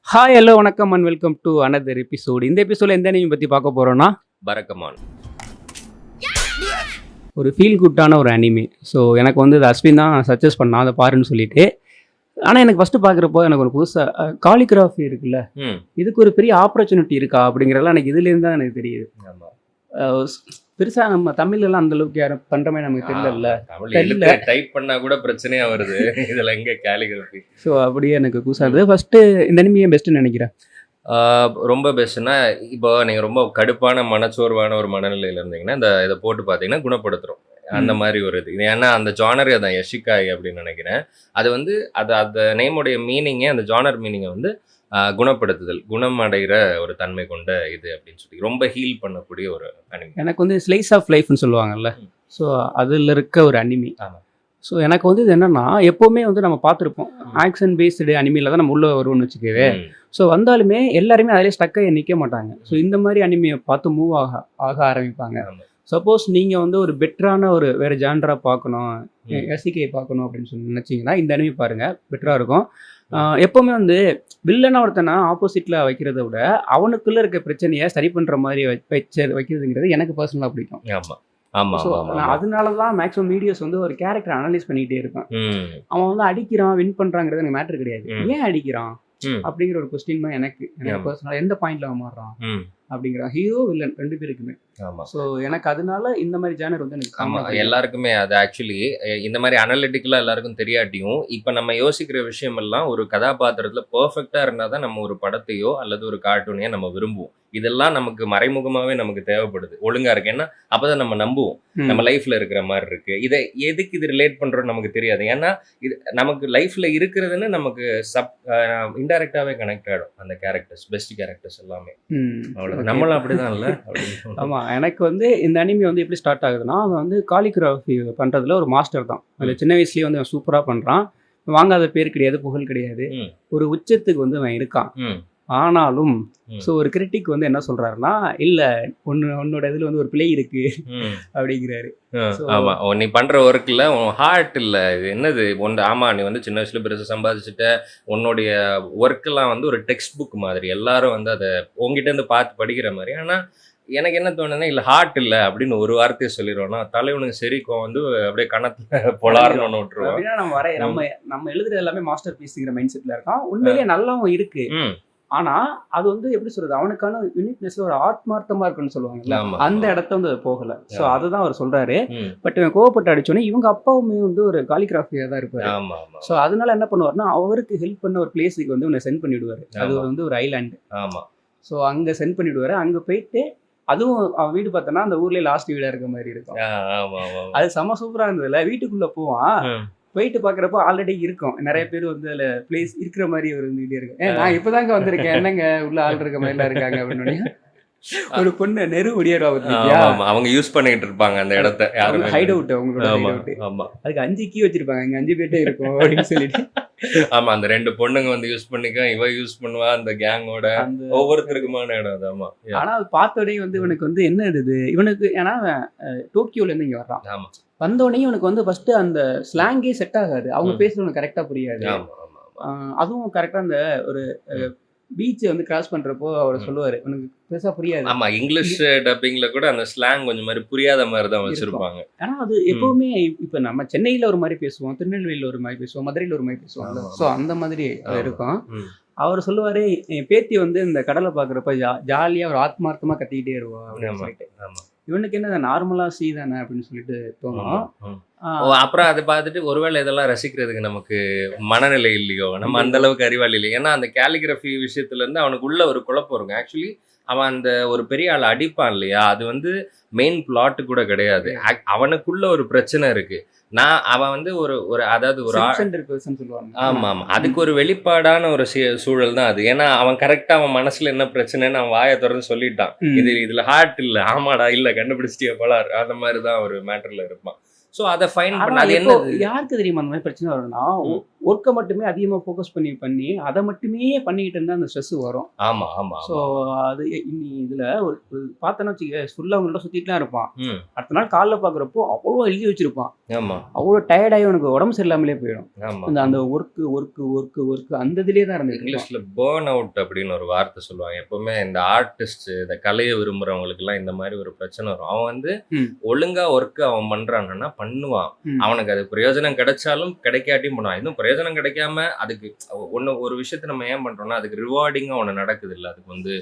Hi hello வணக்கம் and welcome to another episode. இந்த எபிசோடில் எந்த அனிமி பற்றி பார்க்க போகிறோன்னா பரக்கமான். ஒரு ஃபீல் குட்டான ஒரு அனிமி. ஸோ எனக்கு வந்து அது அஸ்வின் தான் சஜஸ்ட் பண்ணான் அதை பாருன்னு சொல்லிட்டு. ஆனால் எனக்கு ஃபஸ்ட்டு பார்க்குறப்போ எனக்கு ஒரு புதுசாக காலிகிராஃபி இருக்குல்ல, இதுக்கு ஒரு பெரிய ஆப்பர்ச்சுனிட்டி இருக்கா அப்படிங்கிறதெல்லாம் எனக்கு இதுலேருந்து தான் எனக்கு தெரியுது. பெருசாக நம்ம தமிழ்லாம் அந்த அளவுக்கு யாரும் பண்ணுற மாதிரி நமக்கு தெரியல. டைப் பண்ணா கூட பிரச்சனையா வருது. இதுல எங்க காலிகிராஃபி. ஸோ அப்படியே எனக்கு புதுசாக இருந்தது. ஃபஸ்ட்டு இந்த அனிமியை பெஸ்ட்டுன்னு நினைக்கிறேன். ரொம்ப பெஸ்ட்னா இப்போ நீங்கள் ரொம்ப கடுப்பான மனச்சோர்வான ஒரு மனநிலையில் இருந்தீங்கன்னா இதை போட்டு பார்த்தீங்கன்னா குணப்படுத்துகிறோம். அந்த மாதிரி ஒரு இது ஏன்னா அந்த ஜானர் தான் யஷிகாய் அப்படின்னு நினைக்கிறேன். அது வந்து அந்த நேமுடைய மீனிங்கே அந்த ஜானர் மீனிங்கை வந்து குணப்படுத்துதல், குணம் அடைகிற ஒரு தன்மை கொண்ட இது அப்படின்னு சொல்லி ரொம்ப ஹீல் பண்ணக்கூடிய ஒரு அனிமி. எனக்கு வந்து ஸ்லைஸ் ஆஃப் லைஃப்னு சொல்லுவாங்கல்ல, ஸோ அதில் இருக்க ஒரு அனிமி. ஆமாம். ஸோ எனக்கு வந்து இது என்னென்னா, எப்போவுமே வந்து நம்ம பார்த்துருப்போம் ஆக்ஷன் பேஸ்டு அனிமியில் தான் நம்ம உள்ளே வருவோம்னு வச்சுக்கவே. ஸோ வந்தாலுமே எல்லாருமே அதிலே ஸ்டக்காக நிற்க மாட்டாங்க. ஸோ இந்த மாதிரி அனிமியை பார்த்து மூவ் ஆக ஆரம்பிப்பாங்க. சப்போஸ் நீங்கள் வந்து ஒரு பெட்டரான ஒரு வேறு ஜான்ரா பார்க்கணும், எஸ்சிகே பார்க்கணும் அப்படின்னு சொல்லி நினச்சிங்கன்னா இந்த அனிமி பாருங்கள், பெட்டராக இருக்கும். எப்போவுமே வந்து வில்லனா ஒருத்தனை ஆப்போசிட்டில் வைக்கிறத விட அவனுக்குள்ளே இருக்க பிரச்சனையை சரி பண்ணுற மாதிரி வைக்கிறதுங்கிறது எனக்கு பர்சனலாக பிடிக்கும். ஆமாம் ஆமாம். ஸோ அதனால தான் மேக்ஸிமம் வீடியோஸ் வந்து ஒரு கேரக்டர் அனலைஸ் பண்ணிகிட்டே இருப்பேன். அவன் வந்து அடிக்கிறான், வின் பண்ணுறாங்கிறது எனக்கு மேட்டர் கிடையாது. ஏன் அடிக்கிறான் அப்படிங்கிற ஒரு கொஸ்டின் தான் எனக்கு பர்சனலாக எந்த பாயிண்ட்ல மாறுறான் அப்படிங்கிற ஹீரோ வில்லன் ரெண்டு பேருக்குமே. ஸோ எனக்கு அதனால இந்த மாதிரி ஜானர் வந்து எனக்கு எல்லாருக்குமே அது ஆக்சுவலி இந்த மாதிரி அனலிட்டிக்கலா எல்லாருக்கும் தெரியாட்டியும் இப்போ நம்ம யோசிக்கிற விஷயம் எல்லாம் ஒரு கதாபாத்திரத்துல பெர்ஃபெக்டா இருந்தால் தான் நம்ம ஒரு படத்தையோ அல்லது ஒரு கார்ட்டூனையோ நம்ம விரும்புவோம். இதெல்லாம் நமக்கு மறைமுகமாவே நமக்கு தேவைப்படுது. ஒழுங்கா இருக்கு, ஏன்னா அப்பதான் நம்ம நம்புவோம் நம்ம லைஃப்ல இருக்கிற மாதிரி இருக்கு. இதை எதுக்கு இது ரிலேட் பண்றோம்னு நமக்கு தெரியாது. ஏன்னா இது நமக்கு லைஃப்ல இருக்கிறதுன்னு நமக்கு இன்டைரக்டாவே கனெக்ட் ஆகிடும் அந்த கேரக்டர்ஸ், பெஸ்ட் கேரக்டர்ஸ் எல்லாமே. அவ்வளவு நம்மளும் அப்படிதான் இல்ல. ஆமா, எனக்கு வந்து இந்த அனிமி வந்து எப்படி ஸ்டார்ட் ஆகுதுன்னா, அவன் வந்து காலிகிராஃபி பண்றதுல ஒரு மாஸ்டர் தான். அதில் சின்ன வயசுலயே வந்து அவன் சூப்பரா பண்றான். வாங்காத பேர் கிடையாது, புகழ் கிடையாது, ஒரு உச்சத்துக்கு வந்து அவன் இருக்கான். ஆனாலும் ஸோ ஒரு கிரிட்டிக் வந்து என்ன சொல்றாருன்னா, இல்ல உன்னோட இதுல வந்து ஒரு பிளே இருக்கு அப்படிங்கிறாரு. ஆமா, நீ பண்ற ஒர்க்ல உன் ஹார்ட் இல்ல, இது என்னது ஒன்று. ஆமா, நீ வந்து சின்ன வயசுல பெருசா சம்பாதிச்சுட்ட, உன்னுடைய ஒர்க் எல்லாம் வந்து ஒரு டெக்ஸ்ட் புக் மாதிரி, எல்லாரும் வந்து அதை உங்ககிட்ட இருந்து பார்த்து படிக்கிற மாதிரி. ஆனா எனக்கு என்ன தோணுதுன்னா, இல்லை ஹார்ட் இல்லை அப்படின்னு ஒரு வார்த்தையை சொல்லிடுவோம்னா தலைவனுக்கு சரிக்கும் வந்து அப்படியே கணத்துல பொலார்னு ஒன்று விட்டுருவோம். நம்ம எழுதுறது எல்லாமே மாஸ்டர் பீஸ்ங்கிற மைண்ட் செட்ல இருக்கான். உண்மையிலேயே நல்லாவும் இருக்கு. ஆனா அது வந்து எப்படி சொல்றது, அவனுக்கான யூனிக்னஸ்ல ஒரு ஆத்மார்த்தமா இருக்குன்னு சொல்லுவாங்க, அந்த இடத்த வந்து அது போகல. ஸோ அதுதான் அவர் சொல்றாரு. பட் இவன் கோவப்பட்டு அடிச்சோன்னே இவங்க அப்பாவுமே வந்து ஒரு காலிகிராஃபியா தான் இருப்பாரு. ஸோ அதனால என்ன பண்ணுவாருன்னா, அவருக்கு ஹெல்ப் பண்ண ஒரு பிளேஸுக்கு வந்து இவனை சென்ட் பண்ணி விடுவாரு. அது வந்து ஒரு ஐலாண்டு. ஸோ அங்க சென்ட் பண்ணி விடுவாரு. அங்க போயிட்டு அதுவும் அவன் வீடு பார்த்தோன்னா அந்த ஊர்லயே லாஸ்ட் வீடா இருக்க மாதிரி இருக்கும். அது செம சூப்பரா இருந்ததுல. வீட்டுக்குள்ள போவான், போயிட்டு பாக்குறப்போ ஆல்ரெடி இருக்கும் நிறைய பேர் வந்து அதுல பிளேஸ் இருக்கிற மாதிரி ஒரு இருந்துகிட்டே இருக்கும். நான் இப்பதாங்க வந்திருக்கேன், என்னங்க உள்ள ஆள் இருக்க மாதிரி எல்லாம் இருக்காங்க அப்படின்னு ஒரு பொண்ணு நெரு ஒடியாடுவா, அவங்க யூஸ் பண்ணிட்டு இருப்பாங்க அந்த இடத்த. ஹைட் அவுட், அவங்களோட அதுக்கு 5 கீ வச்சிருப்பாங்க, இங்க 5 பேர்ட்டே இருக்கும் அப்படின்னு சொல்லிட்டு. ஆமா, அந்த 2 பொண்ணுங்க வந்து யூஸ் பண்ணிக்க, இவ யூஸ் பண்ணுவா அந்த கேங்கோட ஒவ்வொருத்தருக்குமான இடம் அது. ஆமா, ஆனா அது பார்த்தோடனே வந்து இவனுக்கு வந்து என்ன இது இவனுக்கு, ஏன்னா டோக்கியோல இருந்து இங்க வர்றான். ஆமா, வந்தோடனே இவனுக்கு வந்து ஃபர்ஸ்ட் அந்த ஸ்லாங்கே செட் ஆகாது. அவங்க பேசுறவனுக்கு கரெக்டா புரியாது. அதுவும் கரெக்டா அந்த ஒரு பீச் வந்து கிராஸ் பண்றப்போ அவர் சொல்லுவாரு, உனக்கு பெருசா புரியாது. ஆமா, இங்கிலீஷ் டப்பிங்ல கூட அந்த ஸ்லாங் கொஞ்சம் மாதிரி புரியாத மாதிரி தான் வச்சிருப்பாங்க. ஆனா அது எப்பவுமே இப்ப நம்ம சென்னையில ஒரு மாதிரி பேசுவோம், திருநெல்வேலியில ஒரு மாதிரி பேசுவோம், மதுரையில ஒரு மாதிரி பேசுவாங்க. ஸோ அந்த மாதிரி இருக்கும். அவர் சொல்லுவாரு, என் பேத்தி வந்து இந்த கடலை பாக்குறப்ப ஜாலியா ஒரு ஆத்மார்த்தமா கத்திக்கிட்டே இருவா அப்படின்னு சொல்லிட்டு. இவனுக்கு என்ன நார்மலா சி தானே அப்படின்னு சொல்லிட்டு தோணும். அப்புறம் அதை பார்த்துட்டு ஒருவேளை இதெல்லாம் ரசிக்கிறதுக்கு நமக்கு மனநிலை இல்லையோ, நம்ம அந்த அளவுக்கு அறிவாளி இல்லையோ. ஏன்னா அந்த கேலிகிராஃபி விஷயத்துல இருந்து அவனுக்கு உள்ள ஒரு குழப்பம் இருக்கும். ஆக்சுவலி அவன் அந்த ஒரு பெரிய ஆள் அடிப்பான் இல்லையா, அது வந்து மெயின் பிளாட் கூட கிடையாது. அவனுக்குள்ள ஒரு பிரச்சனை இருக்கு. அவன் வந்து ஒரு அதாவது ஒரு ஆமா ஆமா, அதுக்கு ஒரு வெளிப்பாடான ஒரு சூழல் தான் அது. ஏன்னா அவன் கரெக்டா அவன் மனசுல என்ன பிரச்சனைன்னு அவன் வாயை திறந்து சொல்லிட்டான். இதுல ஹார்ட் இல்ல, ஆமாடா இல்ல கண்டுபிடிச்சிட்டிய போலார், அந்த மாதிரிதான் ஒரு மேட்டர்ல இருப்பான். ஸோ அதை ஃபைன் பண்ண அது என்ன யாருக்கு தெரியுமா அந்த மாதிரி பிரச்சனை வரும்னா, ஒர்க்கை மட்டுமே அதிகமாக ஃபோக்கஸ் பண்ணி அதை மட்டுமே பண்ணிக்கிட்டு இருந்தால் அந்த ஸ்ட்ரெஸ் வரும். ஆமா ஆமா. ஸோ அது இனி இதில் ஒரு பார்த்தோன்னா வச்சுக்க ஃபுல்லாக அவங்கள்ட்ட சுற்றிட்டுலாம் இருப்பான். அடுத்த நாள் காலைல பார்க்குறப்போ அவ்வளோ எழுதி வச்சிருப்பான். ஆமா. அவ்வளோ டயர்டாகி உனக்கு உடம்பு சரியில்லாமலே போயிடும். ஆமா. அந்த ஒர்க்கு அந்த இதுலேயே தான் இருந்தது. இங்கிலீஷ்ல பேர்ன் அவுட் அப்படின்னு ஒரு வார்த்தை சொல்லுவாங்க. எப்பவுமே இந்த ஆர்டிஸ்ட், இந்த கலையை விரும்புறவங்களுக்கு எல்லாம் இந்த மாதிரி ஒரு பிரச்சனை வரும். அவன் வந்து ஒழுங்கா ஒர்க் அவன் பண்றான்னா பண்ணுவான். அவனுக்கு அது பிரயோஜனம் கிடைச்சாலும் கிடைக்காட்டியும் பண்ணுவான். இன்னும் பிரயோஜனம் கிடைக்காம அதுக்கு ஒரு விஷயத்த நம்ம ஏன் பண்றோம்னா அதுக்கு ரிவார்டிங்கா ஒண்ணு நடக்குது இல்ல, அதுக்கு வந்து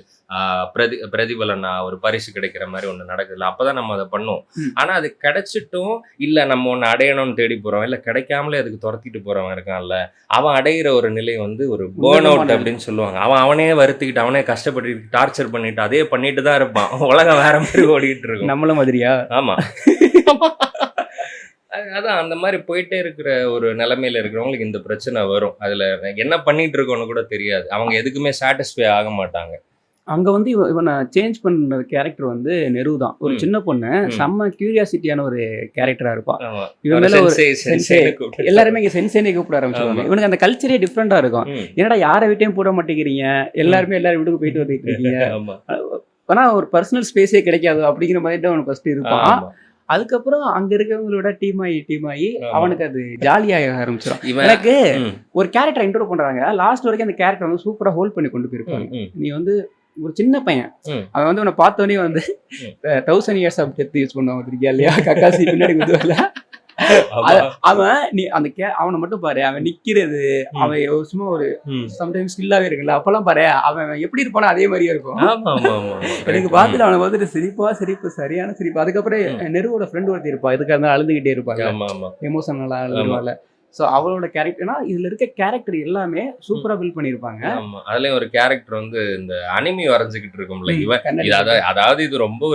பிரதிபலனா ஒரு பரிசு கிடைக்கிற மாதிரி ஒண்ணு நடக்குது இல்ல, அப்பதான் நம்ம அதை பண்ணுவோம். ஆனா அது கிடைச்சிட்டும் இல்ல நம்ம ஒண்ணு அடையணும்னு தேடி போறோம், இல்ல கிடைக்காமலே அதுக்கு துரத்திட்டு போறவன் இருக்கான்ல, அவன் அடைகிற ஒரு நிலை வந்து ஒரு பேர்ன் அவுட் அப்படின்னு சொல்லுவாங்க. அவனே வருத்திக்கிட்டு அவனே கஷ்டப்பட்டு டார்ச்சர் பண்ணிட்டு அதே பண்ணிட்டு தான் இருப்பான். உலகம் வேற மாதிரி ஓடிட்டு இருக்கும். நம்மள மாதிரியா? ஆமா. அதான் அந்த மாதிரி போயிட்டே இருக்கிற ஒரு நிலைமையில இருக்கிறவங்களுக்கு இந்த பிரச்சனை வரும். அதுல என்ன பண்ணிட்டு இருக்கோன்னு கூட தெரியாது. அவங்க எதுக்குமே சாட்டிஸ்ஃபை ஆக மாட்டாங்க. அங்க வந்து இவனை சேஞ்ச் பண்ற கேரக்டர் வந்து நெரு தான். ஒரு சின்ன பொண்ணு செம்ம கியூரியாசிட்டியான ஒரு கேரக்டரா இருப்பா. இவன் மேல ஒரு எல்லாருமே இங்க சென்சேனே கூப்பிட ஆரம்பிச்சிருவாங்க. இவனுக்கு அந்த கல்ச்சரே டிஃப்ரெண்டா இருக்கும். என்னடா யாரை விட்டையும் போட மாட்டேங்கிறீங்க, எல்லாருமே எல்லாரும் வீட்டுக்கு போயிட்டு வந்துட்டு இருக்கீங்க, ஆனா ஒரு பர்சனல் ஸ்பேஸே கிடைக்காது அப்படிங்கிற மாதிரி தான் அவனுக்கு ஃபர்ஸ்ட் இருப்பான். அதுக்கப்புறம் அங்க இருக்கவங்களோட டீம் ஆகி அவனுக்கு அது ஜாலியாக ஆரம்பிச்சிடும். எனக்கு ஒரு கேரக்டர் இன்ட்ரோ பண்றாங்க, லாஸ்ட் வரைக்கும் அந்த கேரக்டர் வந்து சூப்பரா ஹோல்ட் பண்ணி கொண்டு போயிருப்பாங்க. நீ வந்து ஒரு சின்ன பையன், அவன் வந்து உன்னை பார்த்தோன்னே வந்து 1000 years of death யூஸ் பண்ணுவான் தெரியா இல்லையா, கக்காசி பின்னாடி குதுவல அவன் நீ அந்த அவனை மட்டும் பாரு, அவன் நிக்கிறது, அவன் சும்மா ஒரு சம்டைம்ஸ் ஸ்கில்லாவே இருக்குல்ல, அப்பெல்லாம் பாரு அவன் எப்படி இருப்பானோ அதே மாதிரியே இருக்கும். எனக்கு பார்த்துட்டு அவனை வந்துட்டு சிரிப்பு சரியான சிரிப்பு. அதுக்கப்புறம் நெருவோட ஃப்ரெண்ட் ஒருத்தி இருப்பா, இதுக்காக இருந்தாலும் அழுதுகிட்டே இருப்பாங்க, எமோஷனலா அழுதுவாள். ஸோ அவளோட கேரக்டர்னா இதுல இருக்க கேரக்டர் எல்லாமே சூப்பரா பில்ட் பண்ணிருப்பாங்க. அதுலயும் ஒரு கேரக்டர் வந்து இந்த அனிமி வரைஞ்சுக்கிட்டு இருக்கும்ல இவன், அதாவது இது ரொம்ப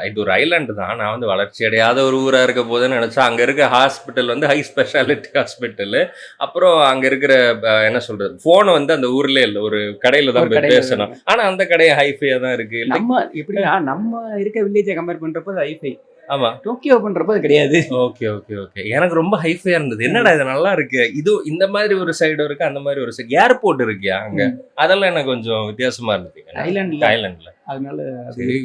இது ஒரு ஐலாண்டு தான். நான் வந்து வளர்ச்சி அடையாத ஒரு ஊரா இருக்க போதுன்னு நினைச்சா அங்க இருக்க ஹாஸ்பிட்டல் வந்து ஹை ஸ்பெஷாலிட்டி ஹாஸ்பிட்டல். அப்புறம் அங்க இருக்கிற என்ன சொல்றது, போன் வந்து அந்த ஊர்ல இல்ல, ஒரு கடையில தான் போய் பேசணும். ஆனா அந்த கடையை ஹைஃபையா தான் இருக்கு. நம்ம எப்படின்னா நம்ம இருக்க வில்லேஜை கம்பேர் பண்றப்போ ஹைஃபை, ஆமா டோக்கியோ பண்றப்ப அது கிடையாது. Okay okay okay. எனக்கு ரொம்ப ஹைஃபையா இருந்தது. என்னடா இது நல்லா இருக்கு, இது இந்த மாதிரி ஒரு சைடு இருக்கு, அந்த மாதிரி ஒரு சைடு ஏர்போர்ட் இருக்கியா அங்க, அதெல்லாம் எனக்கு கொஞ்சம் வித்தியாசமா இருந்தது. ஐலாண்ட்ல அதனால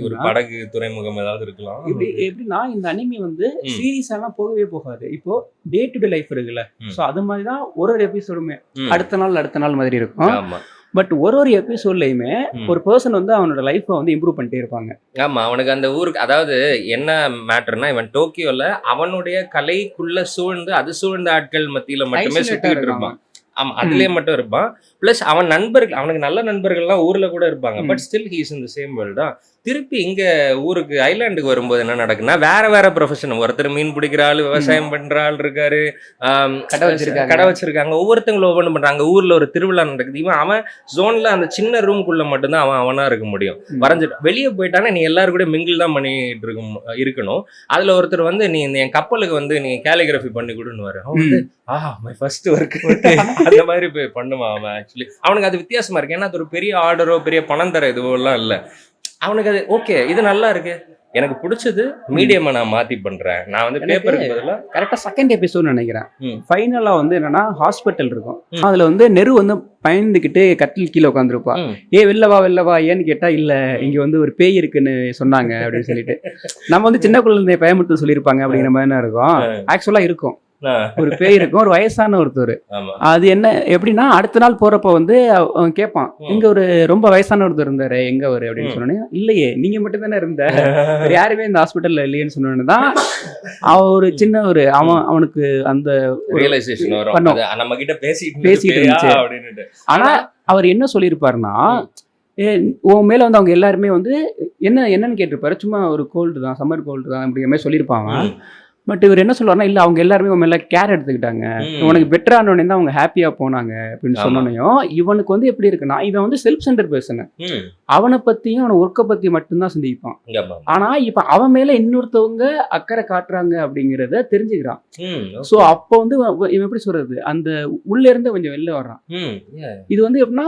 ஒரு படகு துறைமுகம் ஏதாவது இருக்கலாம். எப்படின்னா இந்த அனிமி வந்து சீரீஸ் எல்லாம் போகவே போகாது. இப்போ டே டு டே லைஃப் இருக்குல்ல, சோ அது மாதிரிதான் ஒரு எபிசோடுமே அடுத்த நாள் மாதிரி இருக்கும். பட் ஒரு எபிசோட்லயுமே ஒரு பர்சன் வந்து அவனோட லைஃப்பை வந்து இம்ப்ரூவ் பண்ணிட்டே இருப்பாங்க. ஆமா, அவனுக்கு அந்த ஊருக்கு, அதாவது என்ன மேட்டர்னா, இவன் டோக்கியோல அவனுடைய கலைக்குள்ள சூழ்ந்த ஆட்கள் மத்தியில மட்டுமே சுத்திட்டு இருப்பான். ஆமா, அதுலயே மட்டும் இருப்பான். பிளஸ் அவன் நண்பர்கள், அவனுக்கு நல்ல நண்பர்கள்லாம் ஊர்ல கூட இருப்பாங்க. But still he is in the same வேர்ல்டா. திருப்பி இங்க ஊருக்கு ஐலாண்டுக்கு வரும்போது என்ன நடக்குன்னா, வேற ப்ரொஃபஷன். ஒருத்தர் மீன் பிடிக்கிற ஆள், விவசாயம் பண்ற ஆள் இருக்காரு, கடை வச்சிருக்காங்க, ஒவ்வொருத்தங்களும் ஒவ்வொன்று பண்றாங்க. ஊர்ல ஒரு திருவிழா நடக்குது. அவன் ஜோன்ல அந்த சின்ன ரூம்குள்ள மட்டும்தான் அவனா இருக்க முடியும். வரைஞ்சிட்டு வெளியே போயிட்டானா நீ எல்லாரும் கூட மிங்கிள் தான் பண்ணிட்டு இருக்கணும். அதுல ஒருத்தர் வந்து நீ என் கப்பலுக்கு வந்து நீ கேலிகிராஃபி பண்ணி கொடுன்னு வர, அவன் வந்து மை ஃபர்ஸ்ட் ஒர்க் அந்த மாதிரி போய் பண்ணுவான். அவன் ஆக்சுவலி அவனுக்கு அது வித்தியாசமா இருக்கு. ஏன்னா அது ஒரு பெரிய ஆர்டரோ பெரிய பணம் தர இதுவோ எல்லாம் இல்லை. அவனுக்கு அது ஓகே, இது நல்லா இருக்கு, எனக்கு பிடிச்சது, மீடியமா நான் மாத்தி பண்றேன். நான் வந்து பேப்பருக்கு பதிலா கரெக்டா செகண்ட் எபிசோட் நினைக்கிறேன். ஃபைனலா வந்து என்னன்னா ஹாஸ்பிட்டல் இருக்கும். அதுல வந்து நெரு வந்து பயந்துக்கிட்டு கட்டில் கீழே உட்காந்துருப்பா. வெளில வா ஏன்னு கேட்டா இல்ல இங்க வந்து ஒரு பேய் இருக்குன்னு சொன்னாங்க அப்படின்னு சொல்லிட்டு, நம்ம வந்து சின்ன குழந்தைய பயமுறுத்த சொல்லியிருப்பாங்க அப்படிங்கிற மாதிரி இருக்கும். ஆக்சுவலா இருக்கும், ஒரு பேய் இருக்கும், ஒரு வயசான ஒருத்தர். அது என்ன எப்படின்னா அடுத்த நாள் போறப்ப வந்து அவன் கேட்பான், இங்க ஒரு ரொம்ப வயசான ஒருத்தர் இருந்தாரு, எங்க ஒரு அப்படின்னு சொன்னோன்னே, இல்லையே நீங்க மட்டும் தானே இருந்த, யாருமே இந்த ஹாஸ்பிட்டல்ல இல்லையேன்னு சொன்னோன்னுதான் ஒரு சின்ன ஒரு அவனுக்கு அந்த ரியலைசேஷன் வரும், நம்ம கிட்ட பேசிட்டு இருந்துச்சு. ஆனா அவர் என்ன சொல்லியிருப்பாருன்னா, உன் மேல வந்து அவங்க எல்லாருமே வந்து என்னன்னு கேட்டிருப்பாரு, சும்மா ஒரு கோல்டு தான், சம்மர் கோல்டு தான் அப்படிங்கிற மாதிரி சொல்லியிருப்பாங்க. பட் இவர் என்ன சொல்லுவாருன்னா, இல்ல அவங்க எல்லாருமே உன் மேல கேர் எடுத்துக்கிட்டாங்க, உனக்கு பெட்டர் ஆனோடனே தான் அவங்க ஹாப்பியா போனாங்க அப்படின்னு சொன்னோனையும், இவனுக்கு வந்து எப்படி இருக்குன்னா, இவன் வந்து செல்ஃப் சென்டர் பர்சன். அவனை பத்தியும் அவனை ஒர்க்கை பத்தி மட்டும்தான் சிந்திப்பான். ஆனா இப்ப அவன் மேல இன்னொருத்தவங்க அக்கறை காட்டுறாங்க அப்படிங்கறத தெரிஞ்சுக்கிறான். சோ அப்ப வந்து இவன் எப்படி சொல்றது, அந்த உள்ள இருந்து கொஞ்சம் வெளில வர்றான். இது வந்து எப்படின்னா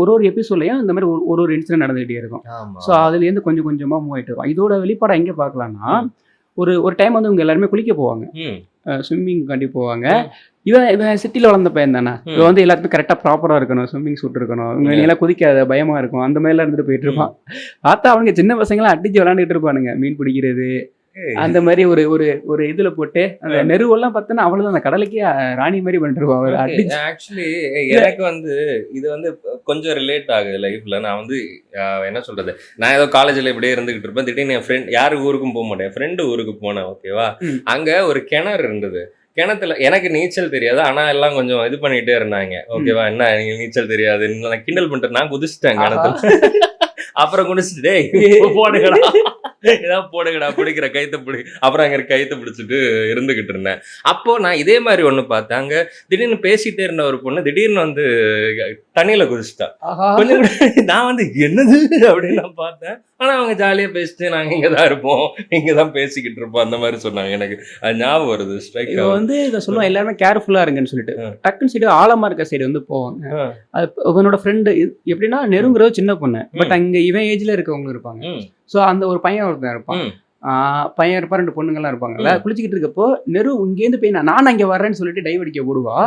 ஒரு எபிசோட்லயும் இந்த மாதிரி ஒரு இன்சிடென்ட் நடந்துகிட்டே இருக்கும். சோ அதுல இருந்து கொஞ்சம் கொஞ்சமா மூவ் ஆயிட்டு இருக்கும். இதோட வெளிப்பாடை எங்க பாக்கலாம்னா, ஒரு டைம் வந்து இவங்க எல்லாருமே குளிக்க போவாங்க. ஸ்விம்மிங் காண்டி போவாங்க. இவன் சிட்டில வளர்ந்த பையன் தானே, இவன் வந்து எல்லாத்துக்கும் கரெக்டா ப்ராப்பரா இருக்கணும், ஸ்விம்மிங் சூட் இருக்கணும், இவங்க நீ எல்லாம் குதிக்காத பயமா இருக்கும், அந்த மாதிரிலாம் இருந்துட்டு போயிட்டு இருப்பான். பார்த்தா அவனுங்க சின்ன பசங்களாம் அடிச்சு விளையாண்டுட்டு இருப்பானுங்க, மீன் பிடிக்கிறது அந்த மாதிரி ஒரு ஒரு ஒரு இதுல போட்டு அந்த நெருவெல்லாம் பார்த்தோன்னா அவ்வளவுதான், அந்த கடலுக்கே ராணி மாதிரி பண்ணிருவான் அவர் அடிச்சு. ஆக்சுவலி எனக்கு வந்து இது வந்து கொஞ்சம் ரிலேட் ஆகுது லைஃப்ல. நான் வந்து என்ன சொல்றது, நான் ஏதோ காலேஜ்ல இப்படியே இருந்துகிட்டு இருப்பேன், திடீர்னு என் ஃப்ரெண்ட், யாரு ஊருக்கும் போக மாட்டேன், ஃப்ரெண்டு ஊருக்கு போனேன், ஓகேவா. அங்க ஒரு கிணறு இருந்தது. கிணத்துல எனக்கு நீச்சல் தெரியாது, ஆனா எல்லாம் கொஞ்சம் இது பண்ணிட்டே இருந்தாங்க, ஓகேவா. என்ன நீங்க நீச்சல் தெரியாது, நான் கிண்டல் பண்ணிட்டு நான் குதிச்சிட்டேன் கிணத்துல. அப்புறம் குடிச்சிட்டு டேய் போடுங்கடா ஏதாவது போடுங்கடா பிடிக்கிற கைத்த பிடி, அப்புறம் அங்க கைத்த பிடிச்சிட்டு இருந்துகிட்டு இருந்தேன். அப்போ நான் இதே மாதிரி ஒண்ணு பார்த்தேன், அங்க திடீர்னு பேசிட்டே இருந்த ஒரு பொண்ணு திடீர்னு வந்து தண்ணியில குதிச்சிட்டா. கொஞ்சம் நான் வந்து என்னது அப்படின்னு நான் பார்த்தேன். ஆனா அவங்க ஜாலியா பேசிட்டு நாங்க இங்கதான் இருப்போம், இங்கதான் பேசிக்கிட்டு இருப்போம் அந்த மாதிரி சொன்னாங்க. எனக்கு அது ஞாபகம் வருது. இவ வந்து இதை சொல்லுவான் எல்லாருமே கேர்ஃபுல்லா இருங்கன்னு சொல்லிட்டு, டக்குன்னு சைடு ஆழமா இருக்க சைடு வந்து போவாங்க. அது இவனோட ஃப்ரெண்டு எப்படின்னா நெருங்குறது சின்ன பொண்ணு, பட் அங்க இவன் ஏஜ்ல இருக்கவங்க இருப்பாங்க. ஸோ அந்த ஒரு பையன் ஒருத்தன் இருப்பான், பையன் இருப்பா, 2 பொண்ணுங்கள்லாம் இருப்பாங்கல்ல. குளிச்சுக்கிட்டு இருக்கப்போ நெரு இங்கேருந்து போய் நான் அங்கே வர்றேன்னு சொல்லிட்டு டைவ் அடிக்க போடுவா.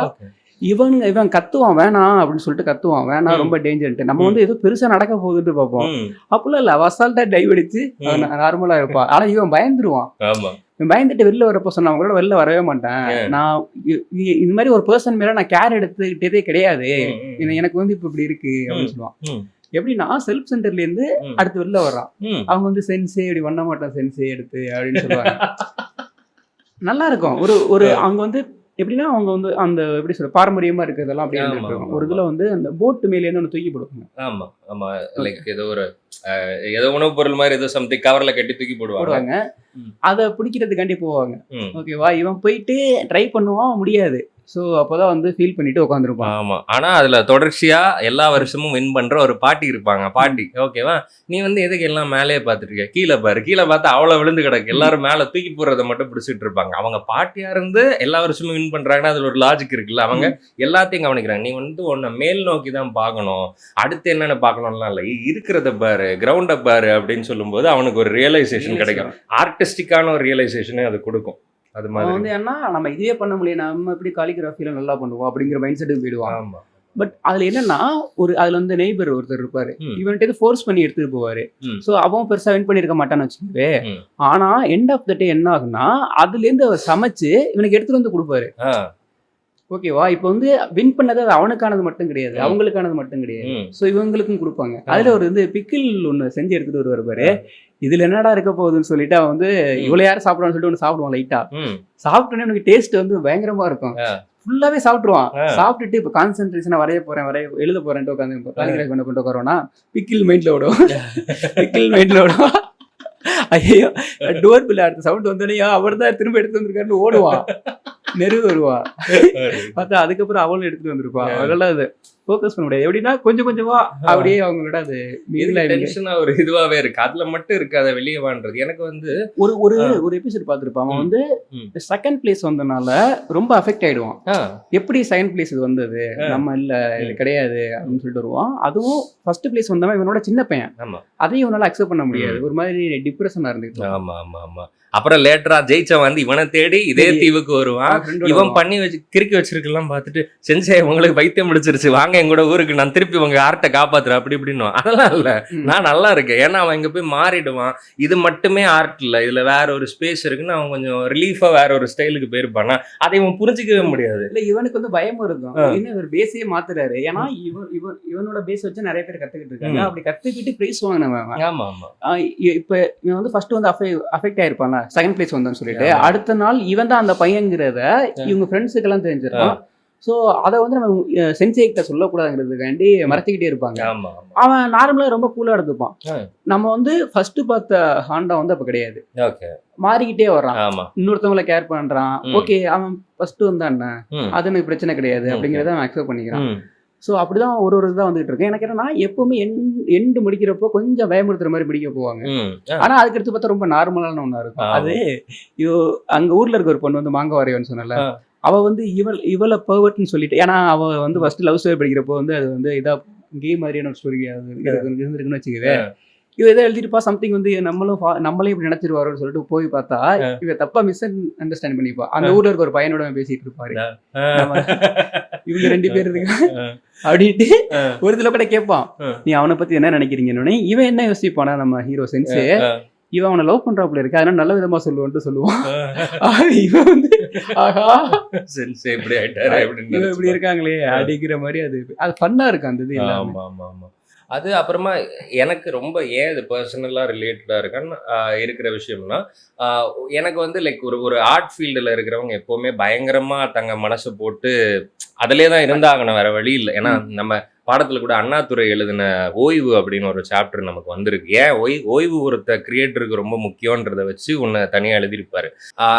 இவன் கத்துவான் வேணாம் அப்படின்னு சொல்லிட்டு கத்துவான், வேணாம் ரொம்ப டேஞ்சர்ட்டு. நம்ம வந்து ஏதோ பெருசா நடக்க போகுதுன்னு பார்ப்போம், அப்பெல்லாம் இல்ல, அசால்ட்டா டைவ் அடிச்சு நார்மலா இருப்பா. ஆனா இவன் பயந்துருவான். இவன் பயந்துட்டு வெளில வரப்போ சொன்னா அவங்களோட வெளில வரவே மாட்டேன், நான் இந்த மாதிரி ஒரு பர்சன் மேல நான் கேர் எடுத்துக்கிட்டதே கிடையாது, எனக்கு வந்து இப்ப இப்படி இருக்கு அப்படின்னு சொல்லுவான். எப்படின்னா செல்ஃப் சென்டர்ல இருந்து அடுத்து வெளில வர்றான், அவங்க வந்து சென்சே இப்படி பண்ண மாட்டான் சென்சே எடுத்து அப்படின்னு சொல்லுவாங்க. நல்லா இருக்கும். ஒரு ஒரு அவங்க வந்து எப்படின்னா அவங்க வந்து அந்த எப்படி சொல்ற பாரம்பரியமா இருக்கிறதெல்லாம் அப்படியே இருக்கும். ஒரு இதுல வந்து அந்த போட்டு மேல இருந்து ஒன்று தூக்கி போடுவாங்க. ஆமா ஆமா, லைக் ஏதோ உணவு பொருள் மாதிரி ஏதோ சம்திங் கவர்ல கட்டி தூக்கி போடுவாங்க. அதை பிடிக்கிறதுக்காண்டி போவாங்க, ஓகேவா. இவன் போயிட்டு ட்ரை பண்ணுவான், முடியாது. ஸோ அப்போதான் வந்து ஃபீல் பண்ணிட்டு உட்காந்துருப்பான். ஆமா, ஆனா அதுல தொடர்ச்சியா எல்லா வருஷமும் வின் பண்ற ஒரு பாட்டி இருப்பாங்க, பாட்டி, ஓகேவா. நீ வந்து எதுக்கு எல்லாம் மேலேயே பார்த்துட்டு இருக்க, கீழே பாரு, கீழே பார்த்தா அவ்வளவு விழுந்து கிடக்கு, எல்லாரும் மேல தூக்கி போடுறத மட்டும் பிடிச்சிட்டு இருப்பாங்க. அவங்க பாட்டியா இருந்து எல்லா வருஷமும் வின் பண்றாங்கன்னா அதுல ஒரு லாஜிக் இருக்குல்ல, அவங்க எல்லாத்தையும் கவனிக்கிறாங்க. நீ வந்து உன்னை மேல் நோக்கி தான் பார்க்கணும், அடுத்து என்னென்ன பார்க்கணும்லாம் இல்லை, இருக்கிறத பாரு, கிரவுண்ட பாரு அப்படின்னு சொல்லும்போது அவனுக்கு ஒரு ரியலைசேஷன் கிடைக்கும், ஆர்டிஸ்டிக்கான ஒரு ரியலைசேஷனே அது கொடுக்கும். அது மாதிரி வந்து ஏன்னா நம்ம இதுவே பண்ண முடியும், நம்ம எப்படி காலிகிராஃபில நல்லா பண்ணுவோம் அப்படிங்கிற மைண்ட் செட்டுக்கு போயிடுவான். பட் அதுல என்னன்னா அதுல வந்து நெய்பர் ஒருத்தர் இருப்பாரு, இவன்ட்டு ஃபோர்ஸ் பண்ணி எடுத்துட்டு போவாரு. ஸோ அவன் பெருசா வின் பண்ணிருக்க மாட்டான்னு வச்சுக்கவே. ஆனா எண்ட் ஆஃப் த டே என்ன ஆகுனா அதுல இருந்து அவர் சமைச்சு இவனுக்கு எடுத்துட்டு வந்து கொடுப்பாரு, ஓகேவா. இப்போ வந்து வின் பண்ணது அது அவனுக்கானது மட்டும் கிடையாது, அவங்களுக்கானது மட்டும் கிடையாது. ஸோ இவங்களுக்கும் கொடுப்பாங்க. அதுல ஒரு வந்து பிக்கிள் ஒன்று செஞ்சு எடுத்துட்டு வருவாரு பாரு, இதுல என்னடா இருக்க போகுதுன்னு சொல்லிட்டு அவன் வந்து இவ்வளவு யாரும் சாப்பிடுவான்னு சொல்லிட்டு ஒன்று சாப்பிடுவான். லைட்டா சாப்பிட்டோன்னே எனக்கு டேஸ்ட் வந்து பயங்கரமா இருக்கும், ஃபுல்லாவே சாப்பிட்டுருவான். சாப்பிட்டுட்டு இப்போ கான்சென்ட்ரேஷனா வரைய போறேன், எழுத போறேன்ட்டு உட்காந்து காலிகிராஃபி பண்ண கொண்டு உட்காரோன்னா பிக்கிள் மைண்ட்ல விடும், பிக்கிள் மைண்ட்ல விடும். ஐயோ டோர் பிள்ளை அடுத்த சவுண்ட் வந்தோடனே அவர் தான் திரும்ப எடுத்து வந்திருக்காருன்னு ஓடுவான், நெரு வருவா. பார்த்தா அதுக்கப்புறம் அவளும் எடுத்துட்டு வந்திருப்பா. அதனால அது ஃபோக்கஸ் பண்ண முடியாது. எப்படின்னா கொஞ்சம் கொஞ்சமா அப்படியே அவங்களோட அது டென்ஷனா ஒரு இதுவாவே இருக்கு, அதுல மட்டும் இருக்கு, அதை வெளியே வாழ்றது. எனக்கு வந்து ஒரு ஒரு ஒரு எபிசோட் பார்த்துருப்பான், அவன் வந்து செகண்ட் பிளேஸ் வந்தனால ரொம்ப அஃபெக்ட் ஆயிடுவான். எப்படி செகண்ட் பிளேஸ் இது வந்தது, நம்ம இல்ல இது கிடையாது அப்படின்னு சொல்லிட்டு வருவான். அதுவும் ஃபர்ஸ்ட் பிளேஸ் வந்தவன் இவனோட சின்ன பையன், அதையும் இவனால அக்செப்ட் பண்ண முடியாது, ஒரு மாதிரி டிப்ரெஷனா இருந்துட்டு. ஆமா ஆமா ஆமா. அப்புறம் லேட்டரா ஜெயிச்சவன் வந்து இவனை தேடி இதே தீவுக்கு வருவான். இவன் பண்ணி வச்சு கிறுக்கி வச்சிருக்கலாம் பார்த்துட்டு செஞ்சே உங்களுக்கு வைத்தியம் முடிச்சிருச்சு, வாங்க எங்கூட ஊருக்கு, நான் திருப்பி உங்க ஆர்ட்டை காப்பாத்துறேன் அப்படி இப்படின்னு. அதெல்லாம் இல்ல, நான் நல்லா இருக்கேன். ஏன்னா அவன் இங்க போய் மாறிடுவான். இது மட்டுமே ஆர்ட் இல்ல, இதுல வேற ஒரு ஸ்பேஸ் இருக்குன்னு அவன் கொஞ்சம் ரிலீஃபா வேற ஒரு ஸ்டைலுக்கு போயிருப்பானா, அதை இவன் புரிஞ்சிக்கவே முடியாது. இல்ல இவனுக்கு வந்து பயமும் இருக்கும், இன்னும் ஒரு பேஸையே மாத்துறாரு. ஏன்னா இவனோட பேஸ் வச்சு நிறைய பேர் கத்துக்கிட்டு இருக்காங்க, அப்படி கத்துக்கிட்டு பிரைஸ் வாங்கினவன். ஆமா ஆமா. இப்ப இவன் வந்து ஃபர்ஸ்ட் வந்து அஃபெக்ட் ஆயிருப்பான்ல, செகண்ட் பிளேஸ் வந்தான்னு சொல்லிட்டு அடுத்த நாள் இவன் தான் அந்த பையங்கிறத இவங்க ஃப்ரெண்ட்ஸுக்கு எல்லாம் தெரிஞ்சிருக்கான். ஸோ அதை வந்து நம்ம சென்சேக்கிட்ட சொல்லக்கூடாதுங்கிறதுக்காண்டி மறைச்சிக்கிட்டே இருப்பாங்க. அவன் நார்மலா ரொம்ப கூலா எடுத்துப்பான். நம்ம வந்து ஃபர்ஸ்ட் பார்த்த ஹாண்டா வந்து அப்ப கிடையாது, மாறிக்கிட்டே வர்றான், இன்னொருத்தவங்களை கேர் பண்றான். ஓகே அவன் ஃபர்ஸ்ட் வந்தான், அது எனக்கு பிரச்சனை கிடையாது அப்படிங்கிறத அவன் அக்செப்ட் பண்ணிக்கிறான். ஸோ அப்படிதான் ஒரு இதுதான் வந்துட்டு இருக்கு. எனக்கு என்னன்னா எப்பவுமே எண்டு முடிக்கிறப்போ கொஞ்சம் பயமுறுத்துற மாதிரி முடிக்க போவாங்க, ஆனா அதுக்கு எடுத்து பார்த்தா ரொம்ப நார்மலான ஒண்ணா இருக்கும். அது அங்க ஊர்ல இருக்க ஒரு பொண்ணு வந்து மாங்க வரையன்னு சொன்னல, அவ வந்து இவளை பர்வர்ட்னு சொல்லிட்டு, ஏன்னா அவ வந்து ஃபர்ஸ்ட் லவ் ஸ்டோரி படிக்கிறப்போ வந்து அது வந்து இதா கே மாதிரியான ஒரு ஸ்டோரி இருந்திருக்குன்னு வச்சுக்கவே. இவ எதை எழுதிருப்பா சம்திங் வந்து நம்மளே இப்படி நினைச்சிருவாரோன்னு சொல்லிட்டு போய் பார்த்தா இவ தப்பா மிஸ் அண்டர்ஸ்டாண்ட் பண்ணிப்பா. அந்த ஊர்ல இருக்க ஒரு பையனோட பேசிட்டு இருப்பாரு, இவங்க 2 பேர் இருக்காங்க அப்படின்ட்டு ஒரு இதுல கூட கேட்பான், நீ அவனை பத்தி என்ன நினைக்கிறீங்கன்னு. இவன் என்ன யோசிப்பானா, நம்ம ஹீரோ சென்ஸ் இவன் அவனை லவ் பண்றாப்புல இருக்கு, அதனால நல்ல விதமா சொல்லுவான். இவன் வந்து ஆஹா சென்ஸ் இப்படி ஆயிட்டாரு இவன் இப்படி இருக்காங்களே அப்படிங்கிற மாதிரி அது ஃபன்னா இருக்கு அந்த இது. ஆமா. அது அப்புறமா எனக்கு ரொம்ப ஏன் இது பர்சனலாக ரிலேட்டடாக இருக்கான்னு இருக்கிற விஷயம்னா, எனக்கு வந்து லைக் ஒரு ஆர்ட் ஃபீல்டில் இருக்கிறவங்க எப்போவுமே பயங்கரமாக தங்க மனசை போட்டு அதிலே தான் இருந்தாங்கன்னு வேற வழி இல்லை. ஏன்னா நம்ம பாடத்தில் கூட அண்ணாதுரை எழுதின ஓய்வு அப்படின்னு ஒரு சாப்டர் நமக்கு வந்திருக்கு. ஏன் ஓய்வு ஒருத்த கிரியேட்டருக்கு ரொம்ப முக்கியன்றதை வச்சு ஒன்று தனியாக எழுதியிருப்பாரு.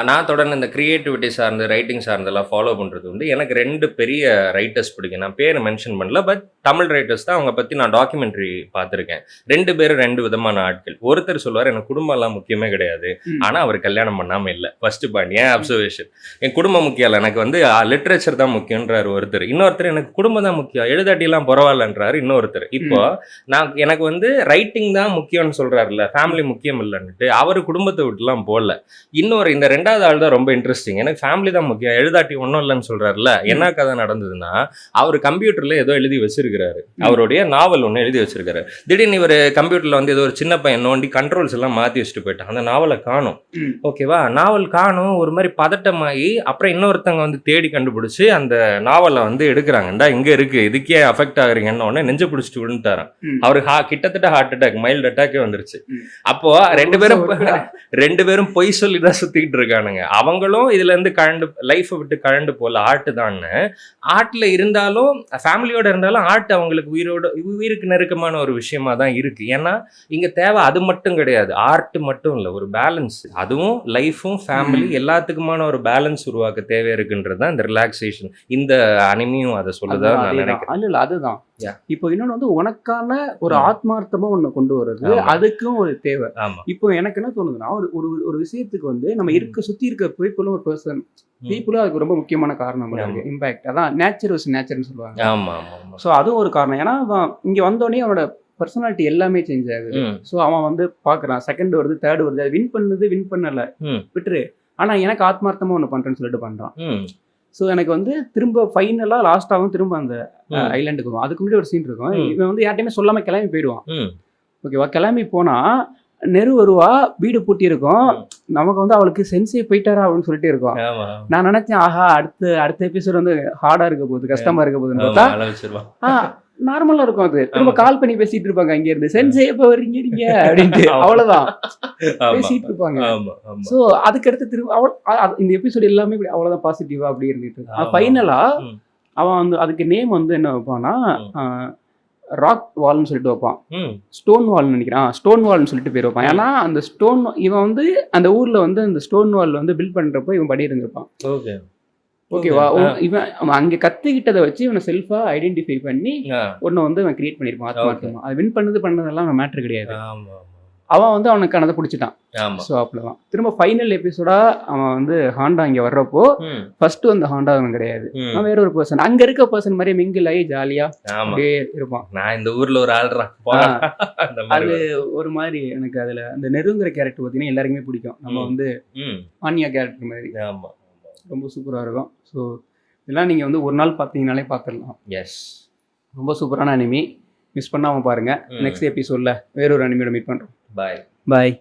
நான் தொடர்ந்து இந்த கிரியேட்டிவிட்டி சார்ந்த ரைட்டிங் சார்ந்தெல்லாம் ஃபாலோ பண்ணுறது வந்து எனக்கு 2 பெரிய ரைட்டர்ஸ் பிடிக்கும். நான் பேர் மென்ஷன் பண்ணல, பட் தமிழ் ரைட்டர்ஸ் தான். அவங்க பற்றி நான் டாக்குமெண்ட்ரி பார்த்துருக்கேன். 2 பேரும் 2 விதமான ஆட்கள். ஒருத்தர் சொல்லுவார் எனக்கு குடும்பம் எல்லாம் முக்கியமே கிடையாது, ஆனால் அவர் கல்யாணம் பண்ணாமல் இல்லை. ஃபர்ஸ்ட் பாயிண்ட் ஏன் அப்சர்வேஷன், என் குடும்பம் முக்கியம் இல்லை, எனக்கு வந்து லிட்ரேச்சர் தான் முக்கியன்றார் ஒருத்தர். இன்னொருத்தர் எனக்கு குடும்பம் தான் முக்கியம், எழுதாட்டிலாம் பரவாயில்லன்றாரு இன்னொருத்தர். இப்போ எனக்கு வந்து ரைட்டிங் தான் முக்கியம்னு சொல்றாருல்ல, ஃபேமிலி முக்கியம் இல்லைன்னுட்டு அவரு குடும்பத்தை விட்டுலாம் போடல. இன்னொரு இந்த 2வது ஆள் தான் ரொம்ப இன்ட்ரெஸ்டிங். எனக்கு ஃபேமிலி தான் முக்கியம், எழுதாட்டி ஒன்றும் இல்லைன்னு சொல்றாருல்ல. என்ன கதை நடந்ததுன்னா, அவர் கம்ப்யூட்டர்ல ஏதோ எழுதி வச்சிருக்கிறாரு, அவருடைய நாவல் ஒன்று எழுதி வச்சிருக்காரு. திடீர்னு இவர் கம்ப்யூட்டர்ல வந்து ஏதோ ஒரு சின்ன பையன் நோண்டி கண்ட்ரோல்ஸ் எல்லாம் மாத்தி வச்சுட்டு போயிட்டான். அந்த நாவலை காணும். ஓகேவா, நாவல் காணும். ஒரு மாதிரி பதட்டமாகி அப்புறம் இன்னொருத்தவங்க வந்து தேடி கண்டுபிடிச்சு அந்த நாவலை வந்து எடுக்கிறாங்கடா, இங்க இருக்கு, இதுக்கே அஃபெக்ட் ஆகுறீங்கன்னு உடனே நெஞ்சு பிடிச்சிட்டு விழுந்துட்டாரான். அவரு கிட்டத்தட்ட ஹார்ட் அட்டாக், மைல்டு அட்டாக்கே வந்துருச்சு. அப்போ 2 பேரும் பொய் சொல்லிதான் சுத்திக்கிட்டு இருக்கானுங்க. அவங்களும் இதுல இருந்து லைஃபை விட்டு கழண்டு போல, ஆர்ட் தான். ஆர்ட்ல இருந்தாலும் ஃபேமிலியோட இருந்தாலும் ஆர்ட் அவங்களுக்கு உயிருக்கு நெருக்கமான ஒரு விஷயமா தான் இருக்கு. ஏன்னா இங்க தேவை அது மட்டும் கிடையாது, ஆர்ட் மட்டும் இல்லை, ஒரு பேலன்ஸ். அதுவும் லைஃபும் ஃபேமிலி எல்லாத்துக்குமான ஒரு பேலன்ஸ் உருவாக்க தேவை இருக்குன்றது தான் இந்த ரிலாக்ஸேஷன். இந்த அனிமையும் அதை சொல்லுதான் நான் நினைக்கிறேன். அதுதான் இப்போ இன்னொன்னு வந்து உனக்கான ஒரு ஆத்மார்த்தமா ஒண்ணு கொண்டு வர்றது, அதுக்கும் ஒரு தேவை. இப்போ எனக்கு என்ன தோணுதுன்னா, ஒரு விஷயத்துக்கு வந்து நம்ம சுத்தி இருக்க பீப்புளும் ஒரு பர்சன் பீப்புளும் அதுக்கு ரொம்ப முக்கியமான காரணம் இருக்கு. இம்பாக்ட் அதான் நேச்சர் வர்சஸ் நேச்சர்னு சொல்லுவாங்க. ஸோ அதுவும் ஒரு காரணம். ஏன்னா இங்க வந்தோடனே அவனோட பர்சனாலிட்டி எல்லாமே சேஞ்ச் ஆகுது. ஸோ அவன் வந்து பாக்குறான், செகண்ட் வருது, தேர்ட் வருது, அது வின் பண்ணல விட்டுரு, ஆனா எனக்கு ஆத்மார்த்தமா ஒண்ணு பண்றேன்னு சொல்லிட்டு பண்றான். ஸோ எனக்கு வந்து திரும்ப ஃபைனலாக லாஸ்ட்டாகவும் திரும்ப அந்த ஐலாண்டுக்கு வரும். அதுக்கு முன்னாடி ஒரு சீன் இருக்கும், இவன் வந்து யார்ட்டையுமே சொல்லாமல் கிளம்பி போயிடுவான். ஓகேவா, கிளம்பி போனால் நெரு வருவா, வீடு பூட்டி இருக்கும், நமக்கு வந்து அவளுக்கு சென்ஸே போயிட்டாரா அப்படின்னு சொல்லிட்டு இருக்கோம். நான் நினைச்சேன், ஆஹா அடுத்த எபிசோட் வந்து ஹார்டாக இருக்க போகுது, கஷ்டமாக இருக்க போகுதுன்னு பார்த்தா நார்மலா இருக்கும். அது திரும்ப கால் பண்ணி பேசிட்டு இருப்பாங்க அங்க இருந்து, சென்சே எப்ப வர்றீங்க நீங்க அப்படின்ட்டு, அவ்வளவுதான் பேசிட்டு இருப்பாங்க. சோ அதுக்கு அடுத்து திரும்ப இந்த எபிசோட் எல்லாமே அவ்வளவுதான் பாசிட்டிவா அப்படி இருந்துட்டு ஃபைனலா அவன் வந்து அதுக்கு நேம் வந்து என்ன வைப்பான்னா ராக் வால்னு சொல்லிட்டு வைப்பான். ஸ்டோன் வால்னு நினைக்கிறான், ஸ்டோன் வால்னு சொல்லிட்டு பேர் வைப்பான். ஏன்னா அந்த ஸ்டோன் இவன் வந்து அந்த ஊர்ல வந்து அந்த ஸ்டோன் வால் வந்து பில்ட் பண்றப்போ இவன் படி இருந்திருப்பான். ஓகேவா, இவன் அங்க கத்துக்கிட்டதை வச்சு இவனை செல்ஃபா ஐடென்டிஃபை பண்ணி ஒன்னு வந்து அவன் கிரியேட் பண்ணிருப்பான் ஆத்மார்த்தமா. அது வின் பண்ணதெல்லாம் மேட்டர் கிடையாது. அவன் வந்து அவனுக்கு கனதை பிடிச்சிட்டான். ஸோ அப்படிதான் திரும்ப ஃபைனல் எபிசோடா அவன் வந்து ஹாண்டா இங்க வர்றப்போ ஃபர்ஸ்ட் வந்து ஹாண்டா அவன் கிடையாது, அவன் வேற ஒரு பர்சன், அங்க இருக்க பர்சன் மாதிரியே மிங்கிள் ஆகி ஜாலியா அப்படியே இருப்பான். நான் இந்த ஊர்ல ஒரு ஆள்றான். அது ஒரு மாதிரி எனக்கு அதுல அந்த நெருங்கிற கேரக்டர் பார்த்தீங்கன்னா எல்லாருக்குமே பிடிக்கும். நம்ம வந்து ஆன்யா கேரக்டர் மாதிரி ரொம்ப சூப்பராக இருக்கும். ஸோ இதெல்லாம் நீங்கள் வந்து ஒரு நாள் பார்த்தீங்கனாலே பார்த்துடலாம். எஸ், ரொம்ப சூப்பரான அனிமி, மிஸ் பண்ணாமல் பாருங்கள். நெக்ஸ்ட் எபிசோடில் வேறொரு அனிமியோட மீட் பண்ணுறோம். பாய்.